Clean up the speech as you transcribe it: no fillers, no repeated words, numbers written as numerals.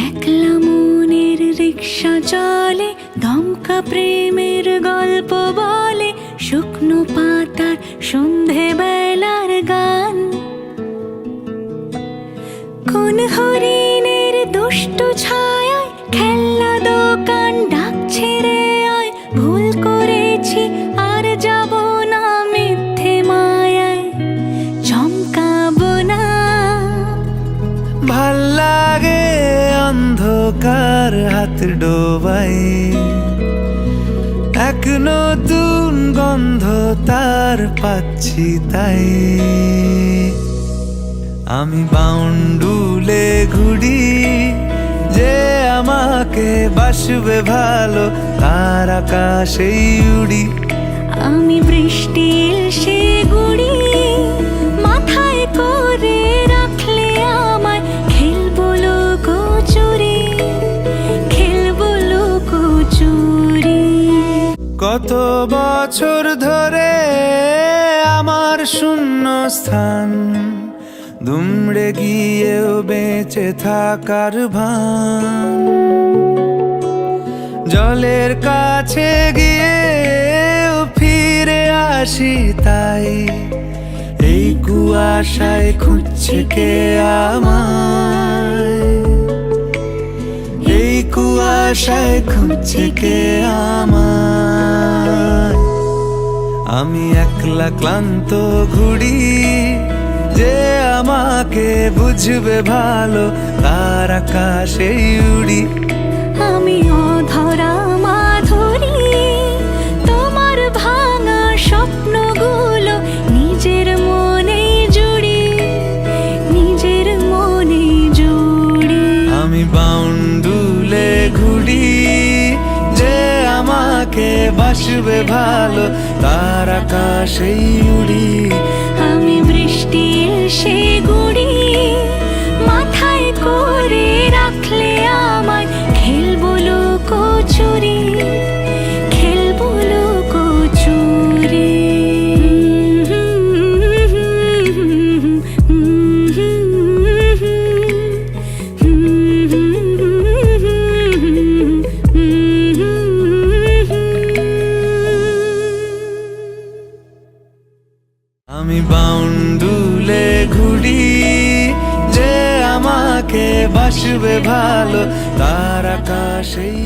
একলা মনের রিক্সা চলে, দমকা প্রেমের গল্প বলে, শুকনো পাতার সন্ধে বেলার গান। কোন হরিণের দুষ্ট ছায়ায় খেলনা দোকান ডাকছে রে আয়, ভুল করেছি আর যাব না মিথ্যে মায়ায়, চমকাবো না। ভাল লাগে অন্ধকার হাত ডোবাই, এক নতুন গন্ধ তার পাচ্ছি তাই। আমি বাউন্ডুলে ঘুরি, যে আমাকে বাসবে ভালো তার আকাশেই উড়ি। আমি বৃষ্টির সে গুড়ি, মাথায় করে রাখলে আমায়, খেলবো লুকোচুরি, খেলবো লুকোচুরি। কত বছর ধরে আমার শূন্য স্থান, দুমড়ে গিয়েও বেঁচে থাকার ভান। জলের কাছে গিয়েও ফিরে আসি তাই, এই কুয়াশায় খুঁজছে কে আমায়, এই কুয়াশায় খুঁজছে কে আমায়। আমি একলা ক্লান্ত ঘুরি, যে আমাকে বুঝবে ভালো তার আকাশেই উড়ি। আমি অধরা মাধুরী, তোমার ভাঙা স্বপ্নগুলো নিজের মনে জুড়ি, নিজের মনে জুড়ি। আমি বাউন্ডুলে ঘুরি, যে আমাকে বাসবে ভালো তার আকাশেই উড়ি। আমি বৃষ্টির সে গুড়ি, মাথায় করে রাখলে আমায়, খেলবো লুকোচুরি, খেলবো লুকোচুরি। আমি বাউন্ডুলে ঘুরি, যে আমাকে বাসবে ভালো তার আকাশেই